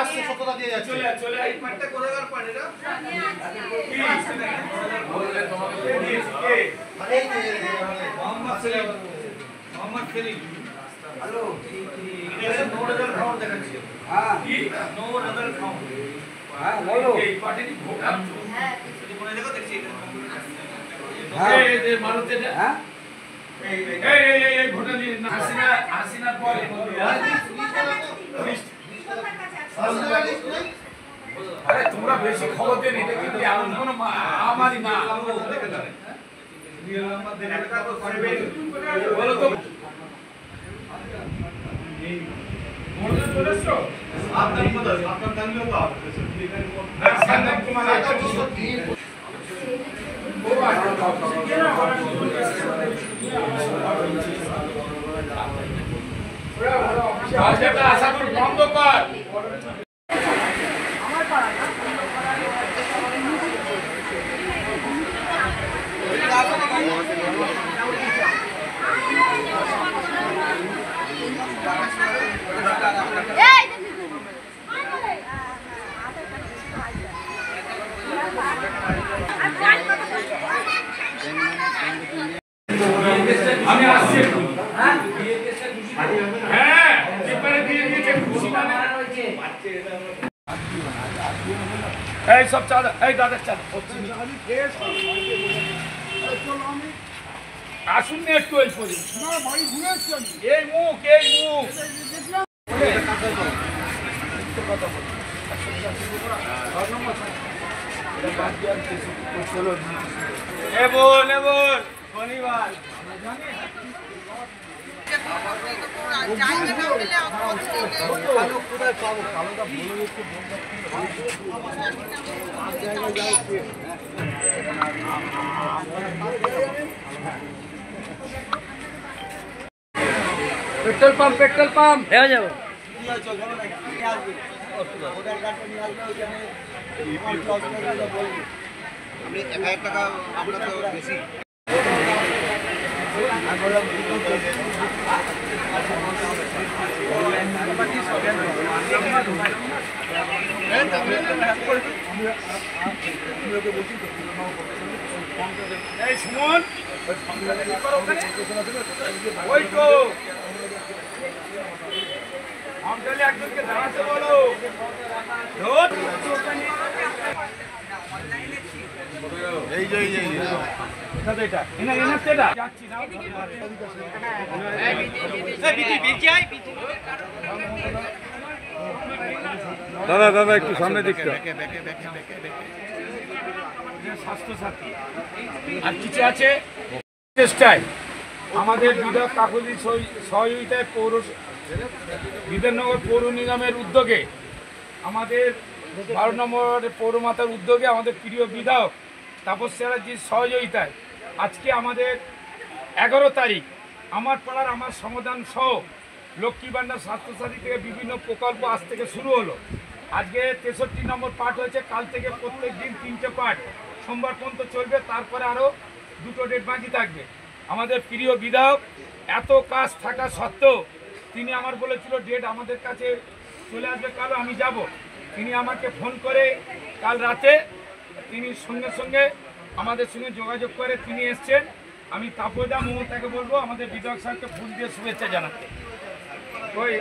আসছে সততা দিয়ে যাচ্ছে চলে চলে এই পাটটা কোথাকার পানি না বললে তোমাকে কে আরে মোহাম্মদ সেলিম হ্যালো এটা নো রেজাল্ট কাউন্ট দেখাচ্ছে হ্যাঁ কি নো রেজাল্ট কাউন্ট হ্যাঁ বলো এই পার্টিটি ভোট আছে হ্যাঁ যদি মনে দেখো দেখছি হ্যাঁ এই মারুতে হ্যাঁ এই ভোটার নিয়ে হাসিনার পরে আরে তোমরা বেশি খবর দেন এটা কিন্তু এমন কোন আমারই না দেখে জানে রিয়েল নাম্বার দেন একটা তো করবে বলো তো এই মোড়ে চলেছো আপনার দাঁড়িয়ে তো আছে হ্যাঁ সান্দাম তোমার একটা আশাপুর বন্ধ কর আমি আসছি হ্যাঁ হ্যাঁ পেপারে দিয়ে দিয়েছে খুশি মানে এই সব চাল এই দাদা চাল আসুন না একটু এই পরি না বাড়ি ঘুরে আসছি আমি এই মুখ কথা বল বল শনিবার পেট্রোল পাম্প হয়ে যাবো আপনি 1000 টাকা আপনার তো বেশি এই সুমন ওই তো আমটালে একজনকে দাঁড়াতে বলো এই যে এটা যাচ্ছি না দাদা একটু সামনে দেখতে স্বাস্থ্যসাথী আর কিছু আছে চেষ্টায় আমাদের বিধায়ক কাকুলির সহযোগিতায় বিধাননগর পৌর নিগমের উদ্যোগে আমাদের 12 নম্বর পৌরমাতার উদ্যোগে আমাদের প্রিয় বিধায়ক তাপস চ্যাটার্জির সহযোগিতায় আজকে আমাদের 11 তারিখ আমার পাড়ার আমার সমাধান সহ লক্ষ্মী ভাণ্ডার স্বাস্থ্যসাথী থেকে বিভিন্ন প্রকল্প আজ থেকে শুরু হলো। আজকে 63 নম্বর পাঠ হয়েছে, কাল থেকে প্রত্যেক দিন 3টে পাঠ সোমবার পর্যন্ত চলবে, তারপরে আরও 2টো ডেট বাকি থাকবে। আমাদের প্রিয় বিধায়ক এত কাজ থাকা সত্ত্বেও তিনি আমার বলেছিল ডেট আমাদের কাছে চলে আসবে কাল, আমি যাব। তিনি আমাকে ফোন করে কাল রাতে তিনি সঙ্গে সঙ্গে আমাদের সঙ্গে যোগাযোগ করে তিনি এসছেন। আমি তাপদা মমতাকে বলবো আমাদের বিধায়ক সাহেবকে ফুল দিয়ে শুভেচ্ছা জানাতে। ওই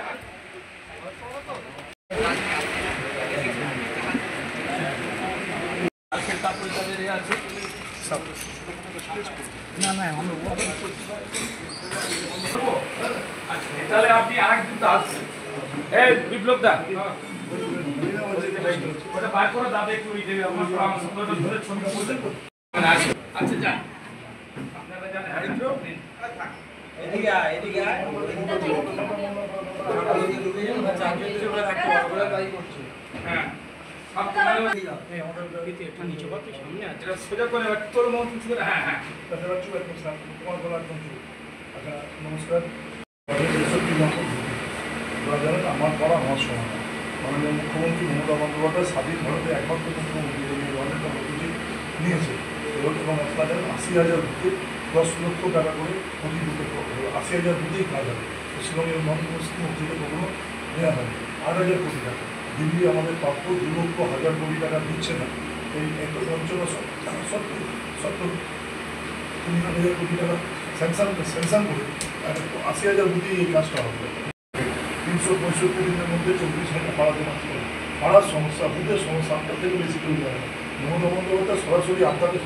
তাহলে আপনি আরেকদিন তো আসছেন। এই বিপ্লব দা ওটা বার করে দাদা একটু দেবে আমার ধরে ছবি তুলতে। আচ্ছা যান, আপনারা জানেন হরিদ্র এদিকে এদিকে হ্যাঁ নমস্কার। আমার পড়া আমার সমাধান মাননীয় মুখ্যমন্ত্রী মমতা বন্দ্যোপাধ্যায় স্বাধীন ভারতে একমাত্র মুখ্যমন্ত্রী অনেক কর্মসূচি নিয়েছে এবং আপনাদের 80,000 বুথে 10 লক্ষ টাকা করে প্রতি বুথে 80,000 বুথেই কাজ হবে। পশ্চিমবঙ্গের মন্ত্রী থেকে কখনো নেওয়া হবে 8,000 কোটি টাকা। দিল্লি আমাদের প্রাপ্য 2,00,000 কোটি টাকা দিচ্ছে না, এই 3,70,000 কোটি টাকা স্যাংশন করে 80,000 বুথে এই কাজটা হবে। 365 দিনের মধ্যে 24 ঘন্টা পাড়াতে মারতে হবে। পাড়ার সমস্যা, বুথের সমস্যা আপনার থেকে বেশি কেউ জানে না। মমতা বন্দ্যোপাধ্যায় সরাসরি আপনাকে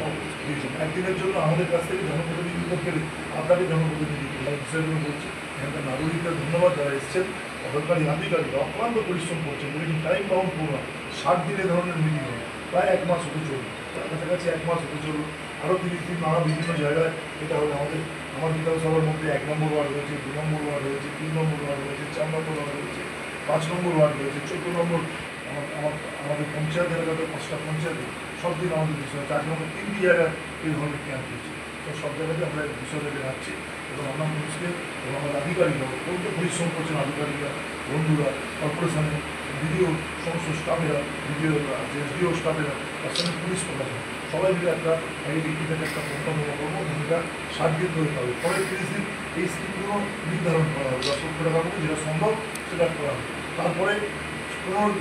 দিয়েছেন, একদিনের জন্য আমাদের কাছ থেকে জনপ্রতিনিধি পেলে আপনাকে জনপ্রতিনিধি বিষয়গুলো বলছি। এখানকার নাগরিকদের ধন্যবাদ যারা এসছেন, সরকারি আধিকারিকরা অক্লান্ত পরিশ্রম করছেন। দেখুন টাইম বাউন্ড প্রোগ্রাম, 60 দিন এ ধরনের মিটিং হয়, প্রায় 1 মাস হতে চলবে, তার কাছাকাছি 1 মাস হতে চলবে। আরও 30 দিন নানা বিভিন্ন জায়গায় এটা হবে। আমার বিধানসভার মধ্যে 1 নম্বর ওয়ার্ড রয়েছে, 2 নম্বর ওয়ার্ড রয়েছে, 3 নম্বর ওয়ার্ড রয়েছে, 4 নম্বর ওয়ার্ড রয়েছে, 5 নম্বর ওয়ার্ড রয়েছে, 14 নম্বর আমাদের পঞ্চায়েত এলাকাতে 5টা পঞ্চায়েতে সব দিন আমাদের বিষয় 4 নম্বর 3টি জায়গায় এই ধরনের ক্যাম্প হচ্ছে। তো সব জায়গাতে আমরা বিষয়টাকে রাখছি এবং আমরা মানুষকে এবং আমাদের আধিকারিকরা অত্যন্ত পরিশ্রম করছেন। আধিকারিকরা, বন্ধুরা, কর্পোরেশনের বিডিও, সমস্ত স্টাফেরা, বিডিও, এসডিও স্টাফেরা, তার সঙ্গে পুলিশ প্রশাসন সবাই মিলে একটা এই থেকে একটা সম্পন্ন করবো। ভূমিকা 60 দিন ধরে পাবে। পরের 30 দিন এই স্কিমগুলো নির্ধারণ করা হবে, 10 লক্ষ টাকার মধ্যে যেটা সম্ভব সেটা করা হবে। তারপরে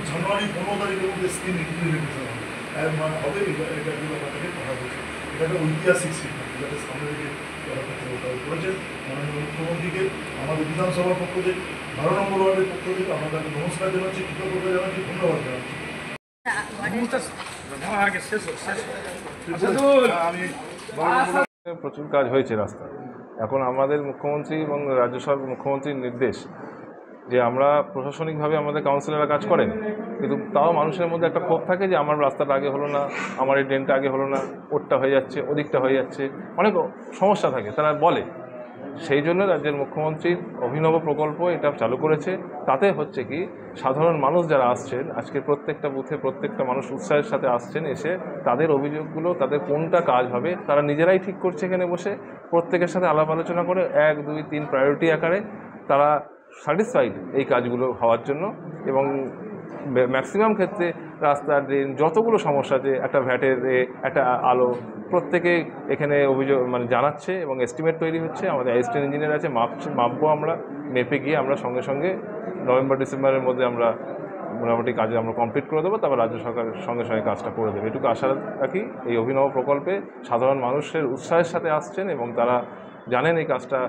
জানুয়ারি 15 তারিখের মধ্যে স্কিম ইমপ্লিমেন্টেশন হবে। মানে হবে এটা থেকে কথা বলছে। এটা একটা ঐতিহাসিক সিদ্ধান্ত, যাতে সামনে দিকে করেছেন মাননীয় মুখ্যমন্ত্রীকে আমাদের বিধানসভার পক্ষ থেকে, 12 নম্বর ওয়ার্ডের পক্ষ থেকে আমরা তাকে নমস্কার জানাচ্ছি, কৃতজ্ঞতা জানাচ্ছি, ধন্যবাদ জানাচ্ছি। প্রচুর কাজ হয়েছে রাস্তা। এখন আমাদের মুখ্যমন্ত্রী এবং রাজ্য সরকার মুখ্যমন্ত্রীর নির্দেশ যে আমরা প্রশাসনিকভাবে আমাদের কাউন্সিলররা কাজ করেন, কিন্তু তাও মানুষের মধ্যে একটা ক্ষোভ থাকে যে আমার রাস্তাটা আগে হলো না, আমার এই ড্রেনটা আগে হলো না, ওরটা হয়ে যাচ্ছে, ওদিকটা হয়ে যাচ্ছে, অনেক সমস্যা থাকে তারা বলে। সেই জন্য রাজ্যের মুখ্যমন্ত্রীর অভিনব প্রকল্প এটা চালু করেছে। তাতে হচ্ছে কি, সাধারণ মানুষ যারা আসছেন, আজকে প্রত্যেকটা বুথে প্রত্যেকটা মানুষ উৎসাহের সাথে আসছেন, এসে তাদের অভিযোগগুলো, তাদের কোনটা কাজ হবে তারা নিজেরাই ঠিক করছে। এখানে বসে প্রত্যেকের সাথে আলাপ আলোচনা করে 1, 2, 3 প্রায়োরিটি আকারে তারা স্যাটিসফাইড এই কাজগুলো হওয়ার জন্য। এবং ম্যাক্সিমাম ক্ষেত্রে রাস্তা, ড্রেন, যতগুলো সমস্যা আছে, একটা ভ্যাটের একটা আলো, প্রত্যেকে এখানে অভিযোগ জানাচ্ছে এবং এস্টিমেট তৈরি হচ্ছে। আমাদের অ্যাসিস্ট্যান্ট ইঞ্জিনিয়ার আছে, মাপবো আমরা, মেপে গিয়ে আমরা সঙ্গে সঙ্গে নভেম্বর ডিসেম্বরের মধ্যে আমরা মোটামুটি কাজ আমরা কমপ্লিট করে দেবো। তারপর রাজ্য সরকারের সঙ্গে সঙ্গে কাজটা করে দেবে, এটুকু আশা রাখি। এই অভিনব প্রকল্পে সাধারণ মানুষের উৎসাহের সাথে আসছেন এবং তারা জানেন এই কাজটা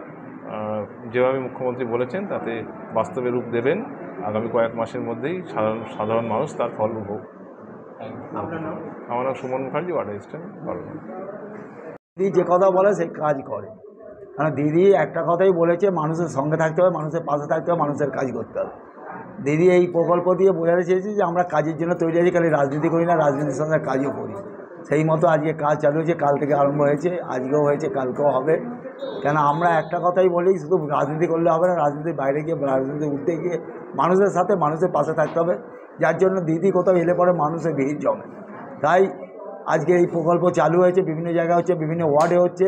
যেভাবে মুখ্যমন্ত্রী বলেছেন তাতে বাস্তবে রূপ দেবেন। আগামী কয়েক মাসের মধ্যেই সাধারণ মানুষ তার ফল উপভোগ। আমার নাম সুমন মুখার্জি, ওয়ার্ড অ্যাসিস্ট্যান্ট। দিদি যে কথা বলে সেই কাজ করে। কারণ দিদি একটা কথাই বলেছে, মানুষের সঙ্গে থাকতে হবে, মানুষের পাশে থাকতে হবে, মানুষের কাজ করতে হবে। দিদি এই প্রকল্প দিয়ে বোঝাতে চেয়েছে যে আমরা কাজের জন্য তৈরি আছি, খালি রাজনীতি করি না, রাজনীতির সঙ্গে কাজও করি। সেই মতো আজকে কাজ চালু হয়েছে, কাল থেকে আরম্ভ হয়েছে, আজকেও হয়েছে, কালকেও হবে। কেন আমরা একটা কথাই বলি, শুধু রাজনীতি করলে হবে না, রাজনীতির বাইরে গিয়ে, রাজনীতি উঠতে গিয়ে মানুষের সাথে, মানুষের পাশে থাকতে হবে। যার জন্য দিদি কোথাও এলে পরে মানুষের ভিড় জমে। তাই আজকে এই প্রকল্প চালু হয়েছে, বিভিন্ন জায়গায় হচ্ছে, বিভিন্ন ওয়ার্ডে হচ্ছে।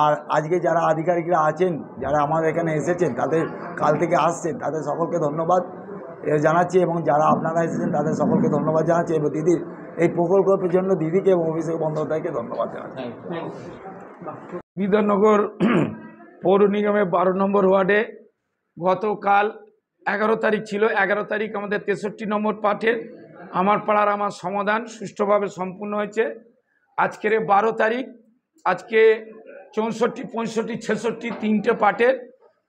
আর আজকে যারা আধিকারিকরা আছেন, যারা আমাদের এখানে এসেছেন, তাদের কাল থেকে আসছেন, তাদের সকলকে ধন্যবাদ জানাচ্ছি। এবং যারা আপনারা এসেছেন তাদের সকলকে ধন্যবাদ জানাচ্ছি। এবং দিদির এই প্রকল্পের জন্য দিদিকে এবং অভিষেক বন্দ্যোপাধ্যায়কে ধন্যবাদ জানাচ্ছি। বিধাননগর পৌর নিগমের 12 নম্বর ওয়ার্ডে গতকাল 11 তারিখ ছিল। 11 তারিখ আমাদের 63 নম্বর পার্টের আমার পাড়ার আমার সমাধান সুষ্ঠুভাবে সম্পূর্ণ হয়েছে। আজকের 12 তারিখ, আজকে 64, 65, 66 তিনটে পার্টের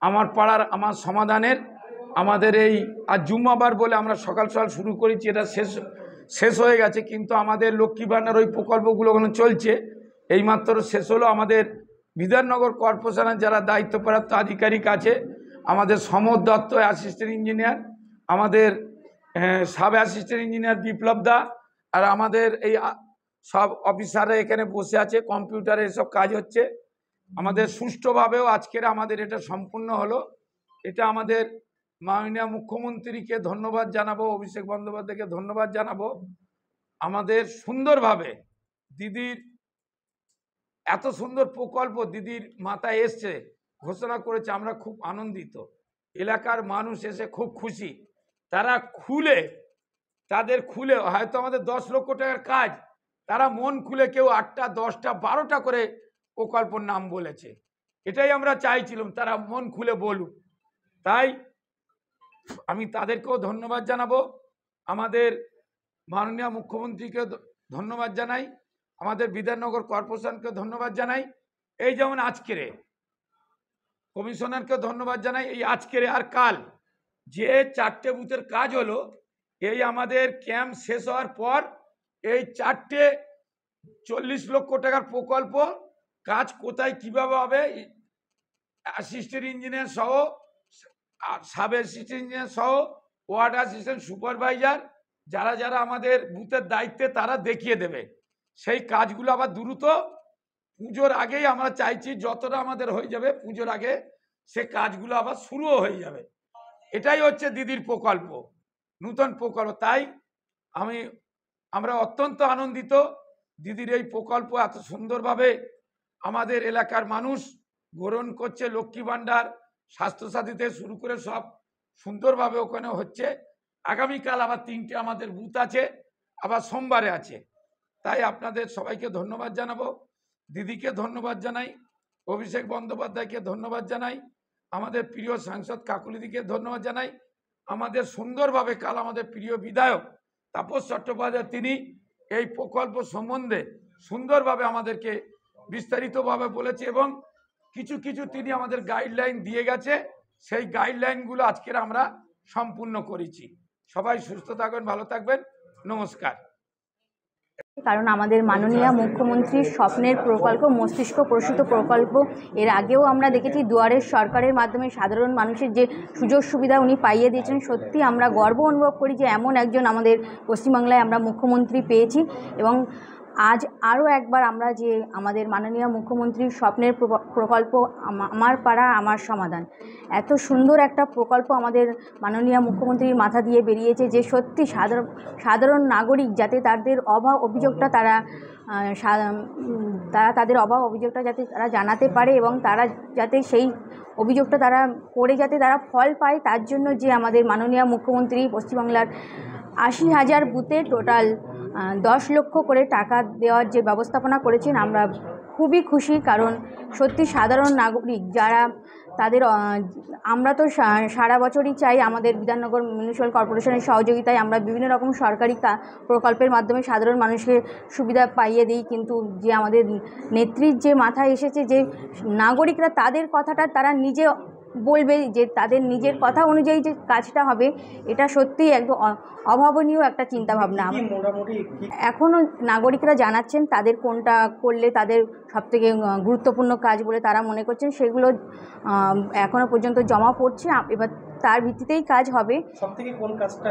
আমার পাড়ার আমার সমাধানের আমাদের এই আজ জুম্মাবার বলে আমরা সকাল সকাল শুরু করেছি, এটা শেষ হয়ে গেছে। কিন্তু আমাদের লক্ষ্মী ভাণ্ডার ওই প্রকল্পগুলো ওখানে চলছে, এইমাত্র শেষ হলো। আমাদের বিধাননগর কর্পোরেশনের যারা দায়িত্বপ্রাপ্ত আধিকারিক আছে, আমাদের সমর দত্ত অ্যাসিস্ট্যান্ট ইঞ্জিনিয়ার, আমাদের সাব অ্যাসিস্ট্যান্ট ইঞ্জিনিয়ার বিপ্লব দা, আর আমাদের এই সব অফিসাররা এখানে বসে আছে, কম্পিউটারে এসব কাজ হচ্ছে। আমাদের সুষ্ঠুভাবেও আজকের আমাদের এটা সম্পূর্ণ হলো। এটা আমাদের মাননীয় মুখ্যমন্ত্রীকে ধন্যবাদ জানাবো, অভিষেক বন্দ্যোপাধ্যায়কে ধন্যবাদ জানাবো। আমাদের সুন্দরভাবে দিদির এত সুন্দর প্রকল্প দিদির মাথায় এসছে, ঘোষণা করেছে, আমরা খুব আনন্দিত। এলাকার মানুষ এসে খুব খুশি। তারা তাদের খুলে হয়তো আমাদের 10 লক্ষ টাকার কাজ, তারা মন খুলে কেউ 8টা, 10টা, 12টা করে প্রকল্পের নাম বলেছে। এটাই আমরা চাইছিলাম, তারা মন খুলে বলুক। তাই আমি তাদেরকেও ধন্যবাদ জানাবো। আমাদের মাননীয় মুখ্যমন্ত্রীকে ধন্যবাদ জানাই, আমাদের বিধাননগর কর্পোরেশনকে ধন্যবাদ জানাই, এই যেমন আজকের কমিশনারকে ধন্যবাদ জানাই। এই আজকের আর কাল যে 4টে বুথের কাজ হলো, এই আমাদের ক্যাম্প শেষ হওয়ার পর এই 4টে 40 লক্ষ টাকার প্রকল্প কাজ কোথায় কিভাবে হবে, অ্যাসিস্ট্যান্ট ইঞ্জিনিয়ার সহ, সাব অ্যাসিস্ট্যান্ট ইঞ্জিনিয়ার সহ, ওয়ার্ড অ্যাসিস্ট্যান্ট সুপারভাইজার যারা যারা আমাদের বুথের দায়িত্বে তারা দেখিয়ে দেবে। সেই কাজগুলো আবার দ্রুত পুজোর আগেই আমরা চাইছি, যতটা আমাদের হয়ে যাবে পুজোর আগে সে কাজগুলো আবার শুরুও হয়ে যাবে। এটাই হচ্ছে দিদির প্রকল্প, নূতন প্রকল্প। তাই আমরা অত্যন্ত আনন্দিত দিদির এই প্রকল্প এত সুন্দরভাবে আমাদের এলাকার মানুষ গ্রহণ করছে। লক্ষ্মী ভাণ্ডার, স্বাস্থ্যসাথী থেকে শুরু করে সব সুন্দরভাবে ওখানে হচ্ছে। আগামীকাল আবার 3টে আমাদের বুথ আছে, আবার সোমবারে আছে। তাই আপনাদের সবাইকে ধন্যবাদ জানাবো, দিদিকে ধন্যবাদ জানাই, অভিষেক বন্দ্যোপাধ্যায়কে ধন্যবাদ জানাই, আমাদের প্রিয় সাংসদ কাকুলিদিকে ধন্যবাদ জানাই। আমাদের সুন্দরভাবে কাল আমাদের প্রিয় বিধায়ক তাপস চট্টোপাধ্যায় তিনি এই প্রকল্প সম্বন্ধে সুন্দরভাবে আমাদেরকে বিস্তারিতভাবে বলেছে এবং কিছু কিছু তিনি আমাদের গাইডলাইন দিয়ে গেছে। সেই গাইডলাইনগুলো আজকের আমরা সম্পূর্ণ করেছি। সবাই সুস্থ থাকবেন, ভালো থাকবেন, নমস্কার। কারণ আমাদের মাননীয় মুখ্যমন্ত্রীর স্বপ্নের প্রকল্প, মস্তিষ্ক প্রসূত প্রকল্প, এর আগেও আমরা দেখেছি দুয়ারের সরকারের মাধ্যমে সাধারণ মানুষের যে সুযোগ সুবিধা উনি পাইয়ে দিয়েছেন। সত্যি আমরা গর্ব অনুভব করি যে এমন একজন আমাদের পশ্চিমবাংলায় আমরা মুখ্যমন্ত্রী পেয়েছি। এবং আজ আরও একবার আমরা যে আমাদের মাননীয় মুখ্যমন্ত্রীর স্বপ্নের প্রকল্প আমার পাড়া আমার সমাধান, এত সুন্দর একটা প্রকল্প আমাদের মাননীয় মুখ্যমন্ত্রীর মাথা দিয়ে বেরিয়েছে যে সত্যি সাধারণ নাগরিক যাতে তাদের অভাব অভিযোগটা তারা তাদের অভাব অভিযোগটা যাতে তারা জানাতে পারে এবং তারা যাতে সেই অভিযোগটা তারা করে যাতে তারা ফল পায়, তার জন্য যে আমাদের মাননীয় মুখ্যমন্ত্রী পশ্চিমবাংলার 80,000 বুথে টোটাল 10 লক্ষ করে টাকা দেওয়ার যে ব্যবস্থাপনা করেছেন, আমরা খুবই খুশি। কারণ সত্যি সাধারণ নাগরিক যারা তাদের আমরা তো সারা বছরই চাই আমাদের বিধাননগর মিউনিসিপ্যাল কর্পোরেশনের সহযোগিতায় আমরা বিভিন্ন রকম সরকারি প্রকল্পের মাধ্যমে সাধারণ মানুষকে সুবিধা পাইয়ে দিই, কিন্তু যে আমাদের নেত্রীর যে মাথায় এসেছে যে নাগরিকরা তাদের কথাটা তারা নিজে বলবে, যে তাদের নিজের কথা অনুযায়ী যে কাজটা হবে, এটা সত্যিই একদম অভাবনীয় একটা চিন্তাভাবনা। এখনও নাগরিকরা জানাচ্ছেন তাদের কোনটা করলে তাদের সবথেকে গুরুত্বপূর্ণ কাজ বলে তারা মনে করছেন, সেগুলো এখনও পর্যন্ত জমা পড়ছে। এবার তার ভিত্তিতেই কাজ হবে। সবথেকে কোন কাজটা?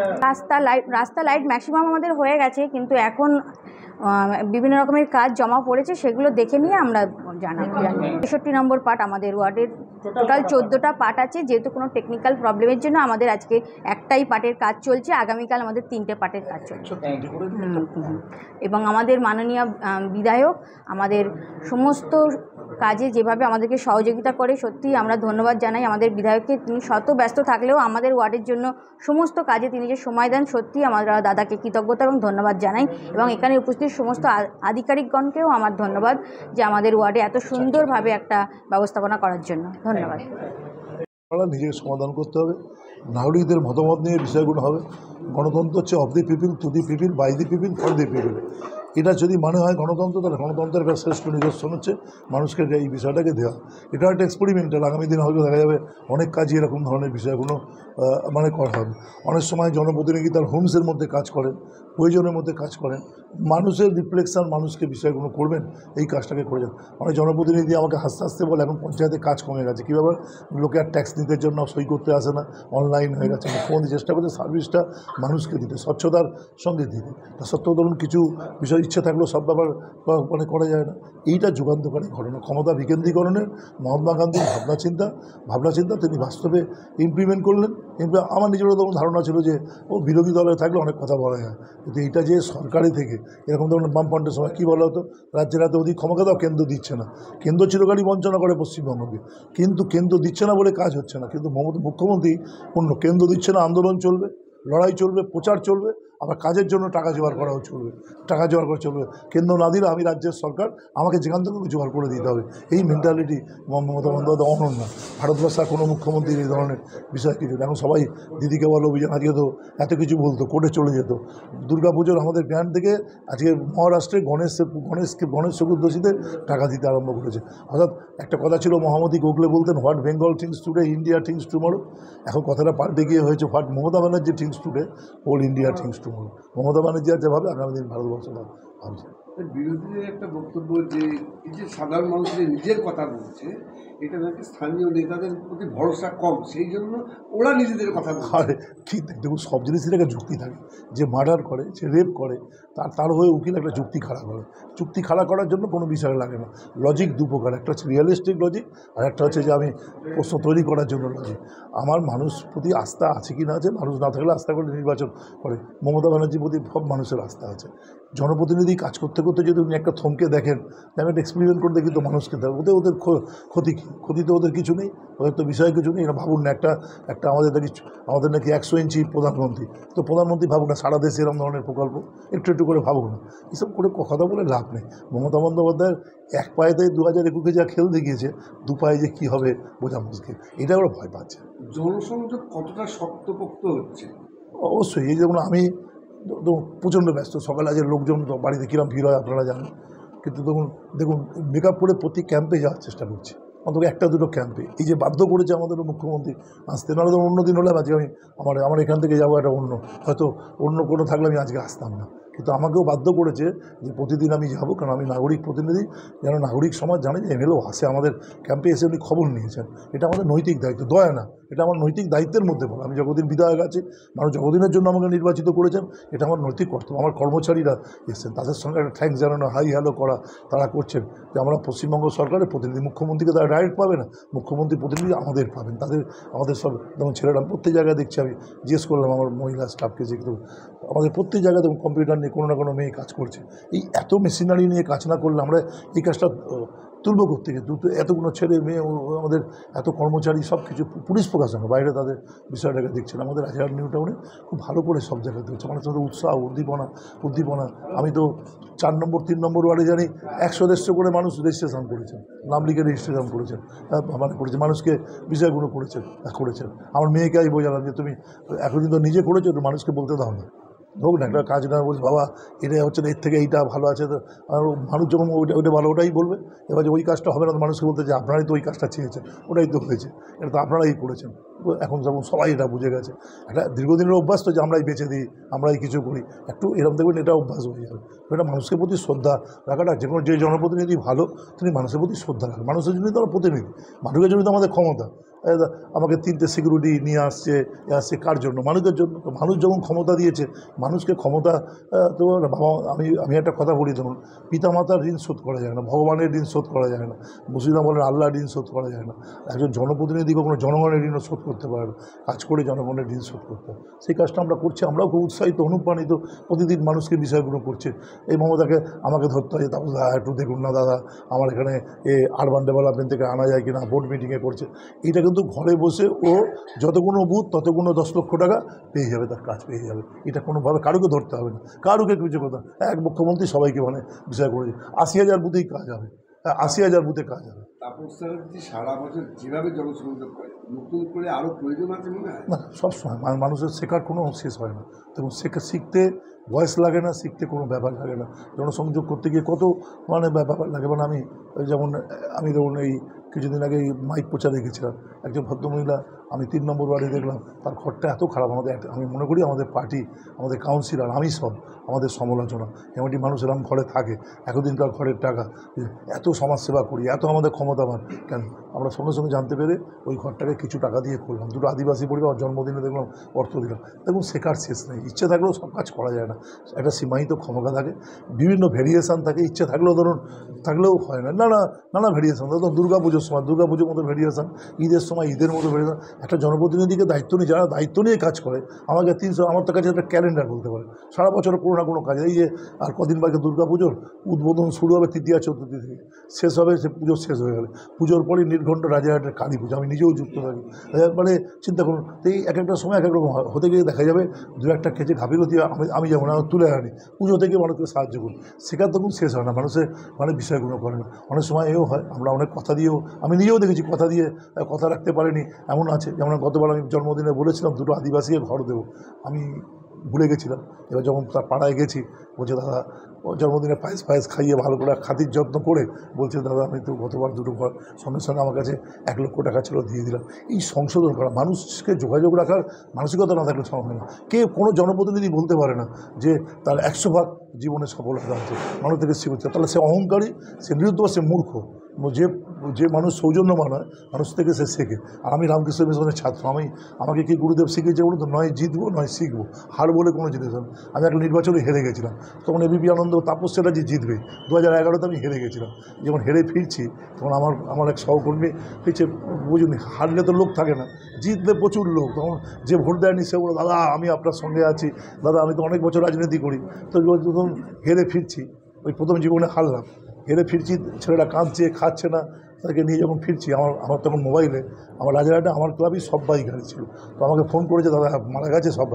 রাস্তা লাইট ম্যাক্সিমাম আমাদের হয়ে গেছে, কিন্তু এখন বিভিন্ন রকমের কাজ জমা পড়েছে, সেগুলো দেখে নিয়ে আমরা জানাবো। 63 নম্বর পার্ট আমাদের ওয়ার্ডের টোটাল 14টা পার্ট আছে। যেহেতু কোনো টেকনিক্যাল প্রবলেমের জন্য আমাদের আজকে একটাই পার্টের কাজ চলছে, আগামীকাল আমাদের 3টে পার্টের কাজ চলছে। এবং আমাদের মাননীয় বিধায়ক আমাদের সমস্ত কাজে যেভাবে আমাদেরকে সহযোগিতা করে, সত্যিই আমরা ধন্যবাদ জানাই আমাদের বিধায়ককে। তিনি শত ব্যস্ত থাকলেও আমাদের ওয়ার্ডের জন্য সমস্ত কাজে তিনি যে সময় দেন, সত্যিই আমরা দাদাকে কৃতজ্ঞতা এবং ধন্যবাদ জানাই। এবং এখানে উপস্থিত সমস্ত আধিকারিকগণকেও আমার ধন্যবাদ যে আমাদের ওয়ার্ডে এত সুন্দরভাবে একটা ব্যবস্থাপনা করার জন্য। ধন্যবাদ। নিজেকে সমাধান করতে হবে, নাগরিকদের মতামত নিয়ে বিষয়গুলো হবে। গণতন্ত্র হচ্ছে of the people, to the people, by the people, for the people. এটা যদি মানে হয় গণতন্ত্র, তাহলে গণতন্ত্রের একটা শ্রেষ্ঠ নিদর্শন হচ্ছে মানুষকে এই বিষয়টাকে দেওয়া। এটা একটা এক্সপেরিমেন্টাল, আগামী দিনে হয়তো দেখা যাবে অনেক কাজই এরকম ধরনের বিষয়গুলো মানে করা হবে। অনেক সময় জনপ্রতিনিধি তার হোমসের মধ্যে কাজ করেন, প্রয়োজনের মধ্যে কাজ করেন, মানুষের রিফ্লেকশন মানুষকে বিষয়গুলো করবেন, এই কাজটাকে করে যান। অনেক জনপ্রতিনিধি আমাকে হাসতে হাসতে বলে এখন পঞ্চায়েতে কাজ কমে গেছে, কীভাবে লোকে আর ট্যাক্স নিতে জন্য সই করতে আসে না, অনলাইন হয়ে গেছে। মুখ্যমন্ত্রী চেষ্টা করছে সার্ভিসটা মানুষকে দিতে, স্বচ্ছতার সঙ্গে দিতে। তা সত্ত্বেও ধরুন কিছু বিষয় ইচ্ছে থাকলেও সব ব্যাপার মানে করা যায় না। এইটা যুগান্তকারী ঘটনা, ক্ষমতা বিকেন্দ্রীকরণের মহাত্মা গান্ধীর ভাবনা চিন্তা তিনি বাস্তবে ইমপ্লিমেন্ট করলেন। আমার নিজেরও তখন ধারণা ছিল যে বিরোধী দলে থাকলে অনেক কথা বলা যায়, কিন্তু এইটা যে সরকারি থেকে এরকম ধরনের বামফ্রন্টের সময় কী বলা হতো, রাজ্যের হাতে অধিক ক্ষমতা দাও, কেন্দ্র দিচ্ছে না। কেন্দ্র চিরকালই বঞ্চনা করে পশ্চিমবঙ্গকে, কিন্তু কেন্দ্র দিচ্ছে না বলে কাজ হচ্ছে না। কিন্তু মুখ্যমন্ত্রী অন্য কেন্দ্র দিচ্ছে না, আন্দোলন চলবে, লড়াই চলবে, প্রচার চলবে, আবার কাজের জন্য টাকা জোগাড় করাও চলবে, টাকা জোগাড় করা চলবে। কেন্দ্র না দিলে আমি রাজ্যের সরকার, আমাকে যেখান থেকে জোগাড় করে দিতে হবে, এই মেন্টালিটি মমতা বন্দ্যোপাধ্যায় অনন্য। ভারতবর্ষের কোনো মুখ্যমন্ত্রীর এই ধরনের বিষয় কিছু এখন সবাই দিদিকে বলো অভিযান, আজকে তো এত কিছু বলতো, কোর্টে চলে যেত। দুর্গাপুজোর আমাদের গ্র্যান্ড থেকে আজকে মহারাষ্ট্রে গণেশ চতুর্দশীতে টাকা দিতে আরম্ভ করেছে। অর্থাৎ একটা কথা ছিল, মহামতি গোখলে বলতেন, what Bengal thinks today, India thinks tomorrow. এখন কথাটা পাল্টে গিয়ে হয়েছে, what Mamata Banerjee thinks today, whole India thinks tomorrow. Mamata Banerjee আর যেভাবে আগামী দিন ভারতবর্ষ ভাবছে। বিরোধীদের একটা বক্তব্য যে এই যে সাধারণ মানুষের নিজের কথা বলছে, এটা নাকি স্থানীয় নেতাদের প্রতি ভরসা কম, সেই জন্য ওরা নিজেদের কথা বলছে। আরে কী দেখুন, সব জিনিসের একটা যুক্তি থাকে। যে মার্ডার করে, যে রেপ করে, তার হয়ে উকিল একটা যুক্তি খাড়া করে। যুক্তি খাড়া করার জন্য কোনো বিষয় লাগে না। লজিক দু প্রকার, একটা হচ্ছে রিয়েলিস্টিক লজিক, আর একটা হচ্ছে যে আমি প্রশ্ন তৈরি করার জন্য লজিক। আমার মানুষ প্রতি আস্থা আছে কি না আছে, মানুষ না থাকলে আস্থা করে নির্বাচন করে। মমতা ব্যানার্জির প্রতি সব মানুষের আস্থা আছে। জনপ্রতিনিধি কাজ করতে করতে যদি উনি একটা থমকে দেখেন, আমি একটা এক্সপেরিমেন্ট করে দেখি তো মানুষকে দেয়, ওদের ক্ষতি কী? ক্ষতি তো ওদের কিছু নেই, ওদের তো বিষয় কিছু নেই। এরা ভাবুন না, একটা আমাদের নাকি 100 ইঞ্চি প্রধানমন্ত্রী, তো প্রধানমন্ত্রী ভাবুন না সারা দেশে এরকম ধরনের প্রকল্প, একটু করে ভাবুন না। এসব করে কথা বলে লাভ নেই। মমতা বন্দ্যোপাধ্যায়ের এক পায়েতে 2021 যা খেল দেখিয়েছে, দু পায়ে যে কী হবে বোঝা মুশকিল, এটা ওরা ভয় পাচ্ছে। জনসংযোগ কতটা শক্তপোক্ত হচ্ছে? অবশ্যই, এই যেমন আমি প্রচণ্ড ব্যস্ত, সকালে আজের লোকজন তো বাড়িতে কীরকম ভিড় হয় আপনারা জানেন, কিন্তু দেখুন মেকআপ করে প্রতি ক্যাম্পে যাওয়ার চেষ্টা করছি, অন্তত একটা দুটো ক্যাম্পে। এই যে বাধ্য করেছে আমাদের মুখ্যমন্ত্রী আসতে, নাহলে তো অন্য দিন হলে আজকে আমার এখান থেকে যাবো একটা হয়তো অন্য কোনো থাকলে আমি আজকে আসতাম না, কিন্তু আমাকেও বাধ্য করেছে যে প্রতিদিন আমি যাবো, কারণ আমি নাগরিক প্রতিনিধি। যেন নাগরিক সমাজ জানে যে এমএলএ আসে আমাদের ক্যাম্পে, এসে উনি খবর নিয়েছেন। এটা আমাদের নৈতিক দায়িত্ব, দয়া না, এটা আমার নৈতিক দায়িত্বের মধ্যে পড়ে। আমি যতদিন বিধায়ক আছি, মানুষ যতদিনের জন্য আমাকে নির্বাচিত করেছেন, এটা আমার নৈতিক কর্তব্য। আমার কর্মচারীরা এসেছেন, তাদের সঙ্গে একটা থ্যাঙ্কস জানানো, হাই হ্যালো করা তারা করছেন, যে আমরা পশ্চিমবঙ্গ সরকারের প্রতিনিধি। মুখ্যমন্ত্রীকে তারা ডাইরেক্ট পাবে না, মুখ্যমন্ত্রী প্রতিনিধি আমাদের পাবেন। আমাদের সব যেমন ছেলেরা প্রত্যেক জায়গায় দেখছি, আমি জিজ্ঞেস করলাম আমার মহিলা স্টাফকে, যে আমাদের প্রত্যেক জায়গায় দেখুন কম্পিউটার নিয়ে কোনো না কোনো মেয়ে কাজ করছে। এই এত মেশিনারি নিয়ে কাজ না করলে আমরা এই কাজটা তুলব কোত্থেকে? এতগুলো ছেলে মেয়ে, আমাদের এত কর্মচারী, সব কিছু পুলিশ প্রকাশন বাইরে তাদের বিষয়টাকে দেখছেন। আমাদের রাজারহাট নিউ টাউনে খুব ভালো করে সব জায়গাতে হচ্ছে, মানুষের মধ্যে উৎসাহ, উদ্দীপনা। আমি তো 4 নম্বর 3 নম্বর ওয়ার্ডে জানি 100-150 করে মানুষ রেজিস্ট্রেশন করেছেন, নাম লিখে রেজিস্ট্রেশন করেছেন, মানুষকে বিষয়গুলো করেছেন। আমার মেয়েকে আমি বোঝালাম যে তুমি এতদিন তো নিজে করেছো, তো মানুষকে বলতে দাও না, হোক না একটা কাজ না, বলছি বাবা এটা হচ্ছে না, এর থেকে এইটা ভালো আছে। তো আর মানুষ যখন ওইটা ভালো ওটাই বলবে। এবার যে ওই কাজটা হবে না, তো মানুষকে বলতে যে আপনারাই তো ওই কাজটা চেয়েছেন, ওটাই তো হয়েছে, এটা তো আপনারাই করেছেন। এখন যেমন সবাই এটা বুঝে গেছে, একটা দীর্ঘদিনের অভ্যাস তো, যে আমরাই বেঁচে দিই, আমরাই কিছু করি, একটু এরকম দেখবেন এটা অভ্যাস হয়ে যাবে। এটা মানুষের প্রতি শ্রদ্ধা রাখাটা, যে জনপ্রতিনিধি ভালো, তিনি মানুষের প্রতি শ্রদ্ধা রাখেন। মানুষের জন্যই তো আমরা প্রতিনিধি, মানুষের জন্যই তো আমাদের ক্ষমতা। আমাকে 3টে সিকিউরিটি নিয়ে আসছে কার জন্য? মানুষের জন্য। তো মানুষ যখন ক্ষমতা দিয়েছে, মানুষকে ক্ষমতা তো বাবা, আমি একটা কথা বলি, ধরুন পিতামাতার ঋণ শোধ করা যায় না, ভগবানের ঋণ শোধ করা যায় না, মুসলিমরা বলেন আল্লাহর ঋণ শোধ করা যায় না। একজন জনপ্রতিনিধি কখনো জনগণের ঋণও শোধ করতে পারে না, কাজ করে জনগণের ঋণ শোধ করতে হয়। সেই কাজটা আমরা করছি, আমরাও খুব উৎসাহিত, অনুপ্রাণিত, প্রতিদিন মানুষকে বিষয়গুলো করছে। এই মমতাকে আমাকে ধরতে হয়, তারপর একটু দেখুন না দাদা, আমার এখানে আরবান ডেভেলপমেন্ট থেকে আনা যায় কিনা, বোর্ড মিটিংয়ে করছে। এইটা কিন্তু ঘরে বসে ও যতগুলো বুথ ততগুলো 10 লক্ষ টাকা পেয়ে যাবে, তার কাজ পেয়ে যাবে। এটা কোনোভাবে কারুকে ধরতে হবে না, কারুকে কিছু কথা। এক মুখ্যমন্ত্রী সবাইকে বিষয় করেছে, 80,000 বুথেই কাজ হবে, 80,000 বুথে কাজ হবে। তাপস চ্যাটার্জি সারা বছর যেভাবে জনসংযোগ করে, নতুন করে আরও প্রয়োজন আছে মনে হয়? না, সবসময় মানুষের শেখার কোনো শেষ হয় না। দেখুন শিখতে বয়স লাগে না, শিখতে কোনো ব্যাপার লাগে না। জনসংযোগ করতে গিয়ে কত ব্যাপার লাগে। আমি ধরুন এই কিছুদিন আগে মাইক প্রচারে গেছিলাম, একজন ভদ্রমহিলা, আমি 3 নম্বর ওয়ার্ডে দেখলাম, তার ঘরটা এত খারাপ। আমি মনে করি আমাদের পার্টি, আমাদের কাউন্সিলর, আমি সব আমাদের সমালোচনা, এমনটি মানুষ এরকম ঘরে থাকে, এতদিনকার ঘরের টাকা, এত সমাজসেবা করি, এত আমাদের ক্ষমতাবান কেন? আমরা সঙ্গে সঙ্গে জানতে পেরে ওই ঘরটাকে কিছু টাকা দিয়ে করলাম। 2টো আদিবাসী পরিবার জন্মদিনে দেখলাম অর্থ দিলাম। দেখুন শেখার শেষ নেই, ইচ্ছে থাকলেও সব কাজ করা যায় না, একটা সীমাহিত ক্ষমতা থাকে, বিভিন্ন ভেরিয়েশান থাকে। ইচ্ছে থাকলেও থাকলেও হয় না, নানা ভেরিয়েশান। ধরুন দুর্গাপুজোর সময় দুর্গাপুজোর মতো ভেরিয়েশান, ঈদের সময় ঈদের মতো ভেরিয়েশান, একটা জনপ্রতিনিধিকে দায়িত্ব নিয়ে, যারা দায়িত্ব নিয়ে কাজ করে, আমাকে 300, আমার তো কাছে একটা ক্যালেন্ডার বলতে পারে, সারা বছর কোনো না কোনো কাজ। এই যে আর কদিন বাকি দুর্গা পুজোর উদ্বোধন শুরু হবে তৃতীয়া চতুর্থী থেকে, শেষ হবে, সে পুজো শেষ হয়ে গেলে পুজোর পরই নির্ঘণ্ট রাজারহাটের কালী পুজো, আমি নিজেও যুক্ত থাকি। মানে চিন্তা করুন, তো এই এক একটা সময় এক এক রকম হতে গিয়ে দেখা যাবে দু একটা কেজি ঘাপিলতি আমি যেমন তুলে আনি, পুজো থেকে মানুষকে সাহায্য করি, সেখান তখন শেষ হয় না, মানুষের মানে বিষয়গুলো করে না। অনেক সময় এও হয়, আমরা অনেক কথা দিয়েও, আমি নিজেও দেখেছি কথা দিয়ে কথা রাখতে পারিনি, এমন আছে। যেমন গতবার আমি জন্মদিনে বলেছিলাম 2টো আদিবাসীকে ঘর দেবো, আমি ভুলে গেছিলাম। এবার যখন তার পাড়ায় গেছি, বলছে দাদা, ও জন্মদিনে পায়েস খাইয়ে ভালো করে খাতির যত্ন করে বলছে, দাদা আমি তো গতবার 2টো ঘর, সঙ্গে সঙ্গে আমার কাছে 1 লক্ষ টাকা ছিল, দিয়ে দিলাম। এই সংশোধন করা, মানুষকে যোগাযোগ রাখার মানসিকতা না থাকলে সম্ভব না। কোনো জনপ্রতিনিধি বলতে পারে না যে তার 100% জীবনে সফলতা আছে, মানুষ থেকে শিখছে, তাহলে সে অহংকারী, সে নিরুদ্ধ, সে মূর্খ। যে মানুষ সৌজন্যমান হয়, মানুষ থেকে সে শেখে। আর আমি রামকৃষ্ণ মিশনের ছাত্র, আমাকে কি গুরুদেব শিখিয়েছে বলুন তো, নয় জিতবো নয় শিখবো, হার বলে কোনো জিনিস হয় না। আমি একটা নির্বাচনে হেরে গেছিলাম, তখন এবিপি আনন্দ, তাপস চ্যাটার্জি জিতবে, 2011-তে আমি হেরে গেছিলাম। যখন হেরে ফিরছি, তখন আমার এক সহকর্মী ফিরছে, বুঝুন হারলে তো লোক থাকে না, জিতলে প্রচুর লোক। তখন যে ভোট দেয়নি সে বলো, দাদা আমি আপনার সঙ্গে আছি, দাদা আমি তো অনেক বছর রাজনীতি করি। তো যখন হেরে ফিরছি, ওই প্রথম জীবনে হারলাম, হেরে ফিরছি, ছেলেটা কাঁদছে, খাচ্ছে না, তাকে নিয়ে যখন ফিরছি, আমার তখন মোবাইলে আমার রাজারহাটে আমার ক্লাবই সব্বাই গাড়ি ছিল, তো আমাকে ফোন করেছে, দাদা মারা গেছে সব।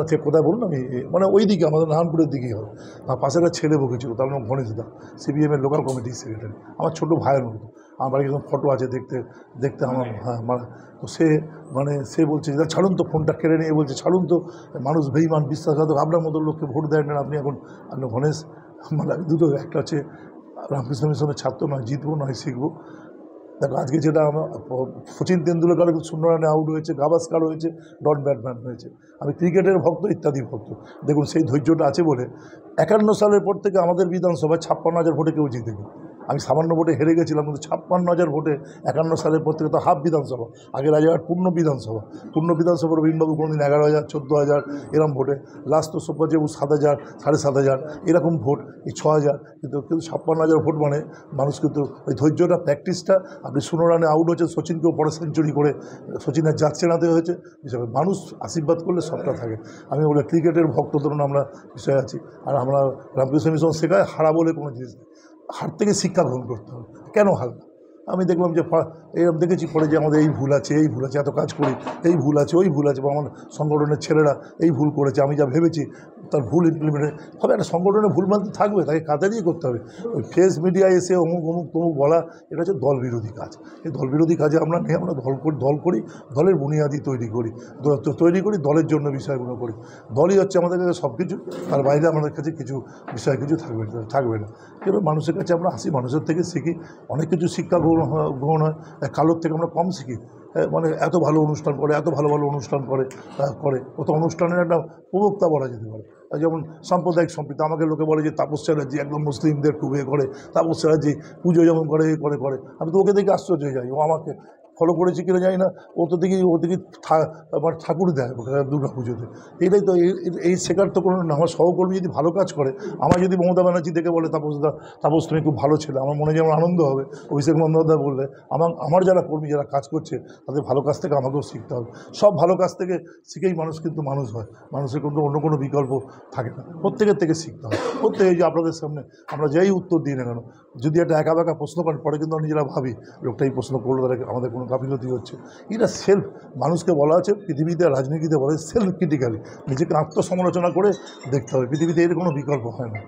ঠিক কোথায় বলুন, আমি মানে ওই দিকে আমাদের নারায়ণপুরের দিকেই হবে। আমার পাশে একটা ছেলে বকেছিল, তার নাম গণেশ দা, সিপিএমের লোকাল কমিটির সেক্রেটারি, আমার ছোটো ভাইয়ের মতো। আমার বাড়ির একদম ফটো আছে, দেখতে আমার, হ্যাঁ মারা। তো সে বলছে, ছাড়ুন তো, ফোনটা কেড়ে নিয়ে বলছে, ছাড়ুন তো, মানুষ বেঈমান, বিশ্বাসঘাতক, আপনার মতো লোককে ভোট দেন না আপনি এখন। আপনি গণেশ, মানে দুটো, একটা হচ্ছে রামকৃষ্ণ মিশনের ছাত্র, নয় জিতবো নয় শিখবো। দেখো আজকে যেটা আমার সচিন তেন্ডুলকর 0 রানে আউট হয়েছে, গাভাস্কার হয়েছে, ডন ব্যাটম্যান হয়েছে, আমি ক্রিকেটের ভক্ত, ইত্যাদি ভক্ত। দেখুন সেই ধৈর্যটা আছে বলে 51 সালের পর থেকে আমাদের বিধানসভায় 56,000 ভোটে কেউ জিতেনি। আমি সামান্য ভোটে হেরে গেছিলাম, কিন্তু 56,000 ভোটে 51 সালের পর থেকে তো হাফ বিধানসভা, আগে রাজারহাট পূর্ণ বিধানসভা রবীন্দ্রবাবু কোনোদিন 11,000, 14,000 এরকম ভোটে, লাস্ট তো সুব্রতবাবু 7,000, 7,500 এরকম ভোট, এই 6,000, কিন্তু 56,000 ভোট মানে মানুষ কিন্তু ওই ধৈর্যটা, প্র্যাকটিসটা। আপনি 0 রানে আউট হয়েছে, সচিনকেও পরে সেঞ্চুরি করে সচিনের যাচ্ছে নাতে হয়েছে, বিষয় মানুষ আশীর্বাদ করলে সবটা থাকে। আমি বলে ক্রিকেটের ভক্ত, ধরুন আমরা বিষয় আছি, আর আমরা রামকৃষ্ণ মিশন শেখায় হারা বলে কোনো জিনিস নেই, হার থেকে শিক্ষা গ্রহণ করতে হবে। কেন হারলাম, আমি দেখলাম যে এরকম দেখেছি পরে যে আমাদের এই ভুল আছে, এত কাজ করি, এই ভুল আছে, ওই ভুল আছে, বা আমার সংগঠনের ছেলেরা এই ভুল করেছে, আমি যা ভেবেছি তার ভুল ইমপ্লিমেন্ট হবে। একটা সংগঠনের ভুল মানতে থাকবে, তাকে কাতারিয়ে করতে হবে। ওই ফেস মিডিয়ায় এসে অমুক তমুক বলা, এটা হচ্ছে দল বিরোধী কাজ। এই দল বিরোধী কাজে আমরা নেই, আমরা দল করি, দলের বুনিয়াদি তৈরি করি, দলের জন্য বিষয়গুলো করি। দলই হচ্ছে আমাদের কাছে সব কিছু, তার বাইরে আমাদের কাছে কিছু থাকবে না। কিন্তু মানুষের কাছে আমরা আসি, মানুষের থেকে শিখি, অনেক কিছু শিক্ষা গ্রহণ হয়। কালোর থেকে আমরা কম শিখি, মানে এত ভালো অনুষ্ঠান করে, এত ভালো অনুষ্ঠান করে কত অনুষ্ঠানের একটা প্রবক্তা বলা যেতে পারে। যেমন সাম্প্রদায়িক সম্প্রীতি, আমাকে লোকে বলে যে তাপস চ্যাটার্জি একদম মুসলিমদের টুবে করে, তাপস চ্যাটার্জি পুজো যেমন করে আমি তো ওকে দেখে আশ্চর্য হয়ে যাই, ও আমাকে ফলো করেছি কিনা জানি না, ও দেখি আমার ঠাকুর দেয় দুর্গা পুজোতে। এইটাই তো, এই শেখার তো কোনো না। আমার সহকর্মী যদি ভালো কাজ করে, আমার যদি মমতা ব্যানার্জি দেখে বলে, তাপস তুমি খুব ভালো ছেলে, আমার মনে যেমন আনন্দ হবে। অভিষেক বন্দ্যোপাধ্যায় বললে, আমার যারা কর্মী, যারা কাজ করছে, তাদের ভালো কাজ থেকে আমাকেও শিখতে হবে। সব ভালো কাজ থেকে শিখেই মানুষ কিন্তু মানুষ হয়, মানুষের কিন্তু অন্য কোনো বিকল্প থাকে না, প্রত্যেকের থেকে শিখতে হবে। প্রত্যেকে যে আপনাদের সামনে আমরা যেই উত্তর দিই না কেন, যদি একটা একা বাঁকা প্রশ্ন করেন, পরে কিন্তু আমরা নিজেরা ভাবি লোকটা এই প্রশ্ন করলো, তারা আমাদের কোনো গাফিলতি হচ্ছে। এটা সেলফ, মানুষকে বলা আছে পৃথিবীতে, রাজনীতিতে বলা হয় সেলফ ক্রিটিক্যালি, নিজেকে আত্মসমালোচনা করে দেখতে হবে। পৃথিবীতে এর কোনো বিকল্প হয় না।